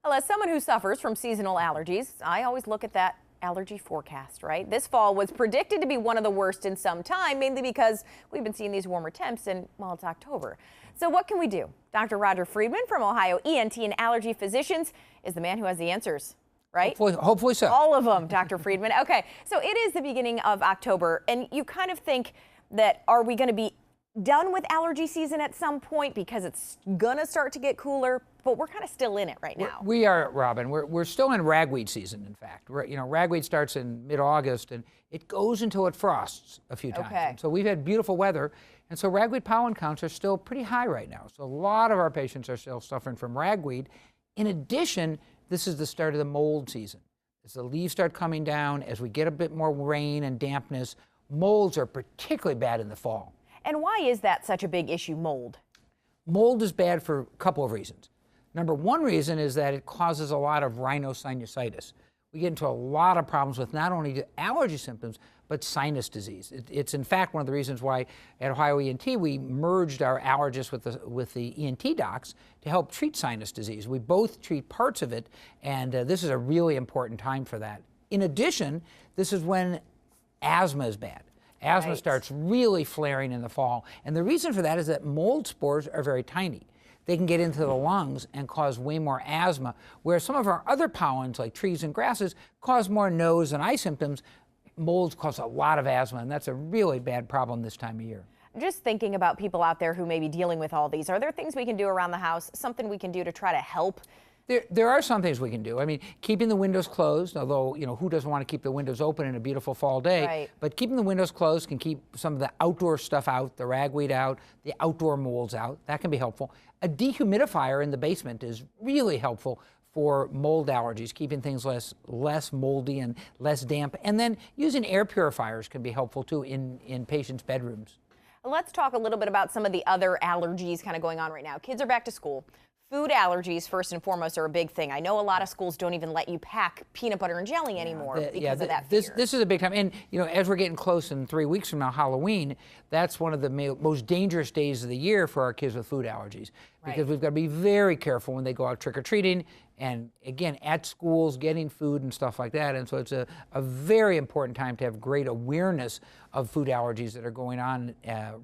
Well, as someone who suffers from seasonal allergies, I always look at that allergy forecast, right? This fall was predicted to be one of the worst in some time, mainly because we've been seeing these warmer temps and, well, it's October. So what can we do? Dr. Roger Friedman from Ohio ENT and Allergy Physicians is the man who has the answers, right? Hopefully so. All of them, Dr. Friedman. Okay, so it is the beginning of October, and you kind of think that, are we going to be done with allergy season at some point because it's gonna start to get cooler, but we're kind of still in it right now. We are, Robin. We're still in ragweed season, in fact. Ragweed starts in mid-August, and it goes until it frosts a few times. Okay. And so we've had beautiful weather, and so ragweed pollen counts are still pretty high right now. So a lot of our patients are still suffering from ragweed. In addition, this is the start of the mold season. As the leaves start coming down, as we get a bit more rain and dampness, molds are particularly bad in the fall. And why is that such a big issue, mold? Mold is bad for a couple of reasons. Number one reason is that it causes a lot of rhinosinusitis. We get into a lot of problems with not only the allergy symptoms, but sinus disease. It's in fact one of the reasons why at Ohio ENT we merged our allergists with the ENT docs to help treat sinus disease. We both treat parts of it, and this is a really important time for that. In addition, this is when asthma is bad. Asthma starts really flaring in the fall. And the reason for that is that mold spores are very tiny. They can get into the lungs and cause way more asthma, whereas some of our other pollens, like trees and grasses, cause more nose and eye symptoms. Molds cause a lot of asthma, and that's a really bad problem this time of year. Just thinking about people out there who may be dealing with all these, are there things we can do around the house, something we can do to try to help? There are some things we can do. I mean, keeping the windows closed, although, who doesn't want to keep the windows open in a beautiful fall day? Right. But keeping the windows closed can keep some of the outdoor stuff out, the ragweed out, the outdoor molds out. That can be helpful. A dehumidifier in the basement is really helpful for mold allergies, keeping things less moldy and less damp. And then using air purifiers can be helpful too in patients' bedrooms. Let's talk a little bit about some of the other allergies kind of going on right now. Kids are back to school. Food allergies, first and foremost, are a big thing. I know a lot of schools don't even let you pack peanut butter and jelly anymore because of that fear. This is a big time. And, as we're getting close in 3 weeks from now, Halloween, that's one of the most dangerous days of the year for our kids with food allergies. Because we've got to be very careful when they go out trick-or-treating and, again, at schools, getting food and stuff like that. And so it's a very important time to have great awareness of food allergies that are going on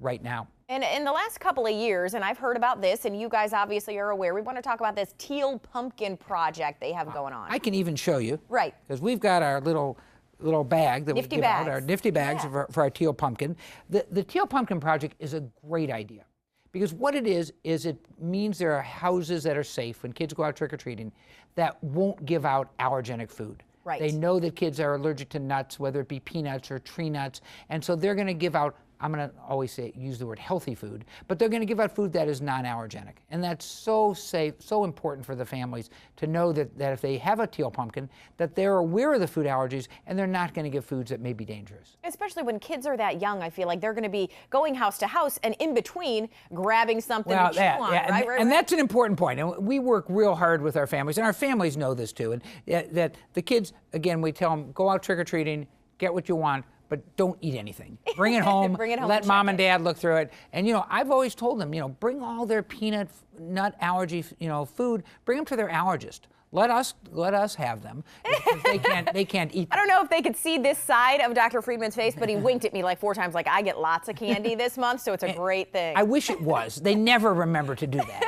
right now. And in the last couple of years, and I've heard about this, and you guys obviously are aware, we want to talk about this teal pumpkin project they have going on. I can even show you. Right. Because we've got our little bag that we give out, our nifty bags for our teal pumpkin. The teal pumpkin project is a great idea. Because what it is it means there are houses that are safe when kids go out trick-or-treating that won't give out allergenic food. Right. They know that kids are allergic to nuts, whether it be peanuts or tree nuts, and so they're going to give out, I'm going to always use the word healthy food, but they're going to give out food that is non-allergenic. And that's so safe, so important for the families to know that if they have a teal pumpkin, that they're aware of the food allergies and they're not going to give foods that may be dangerous. Especially when kids are that young, I feel like they're going to be going house to house and in between grabbing something to chew on, right? And that's an important point. And we work real hard with our families, and our families know this too. And that the kids, again, we tell them, go out trick-or-treating, get what you want, but don't eat anything. Bring it home, let mom and dad look through it. And, I've always told them, bring all their peanut, nut allergy, food, bring them to their allergist. Let us have them. They can't eat them. I don't know if they could see this side of Dr. Friedman's face, but he winked at me like 4 times, like I get lots of candy this month, so it's a great thing. I wish it was. They never remember to do that.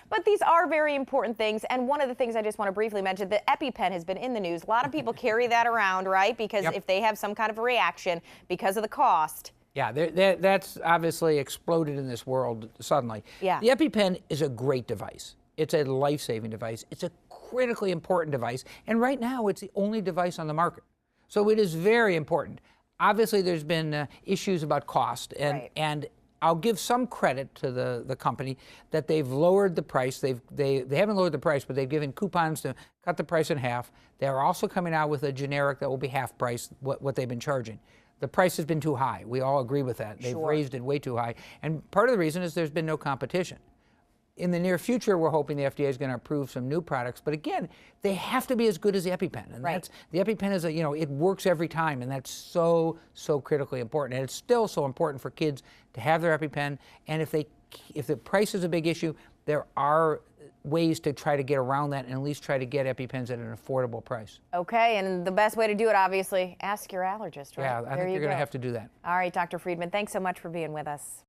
But these are very important things, and one of the things I just want to briefly mention, the EpiPen has been in the news. A lot of people carry that around, right? Because if they have some kind of a reaction because of the cost. Yeah, that's obviously exploded in this world suddenly. Yeah. The EpiPen is a great device. It's a life-saving device. It's a critically important device, and right now it's the only device on the market. So it is very important. Obviously, there's been issues about cost, and I'll give some credit to the company that they've lowered the price. They haven't lowered the price, but they've given coupons to cut the price in half. They're also coming out with a generic that will be half price what they've been charging. The price has been too high. We all agree with that. They've raised it way too high. And part of the reason is there's been no competition. In the near future, we're hoping the FDA is going to approve some new products. But again, they have to be as good as the EpiPen. And the EpiPen is it works every time. And that's so critically important. And it's still so important for kids to have their EpiPen. And if the price is a big issue, there are ways to try to get around that and at least try to get EpiPens at an affordable price. Okay, and the best way to do it, obviously, ask your allergist, right? Yeah, I think you're going to have to do that. All right, Dr. Friedman, thanks so much for being with us.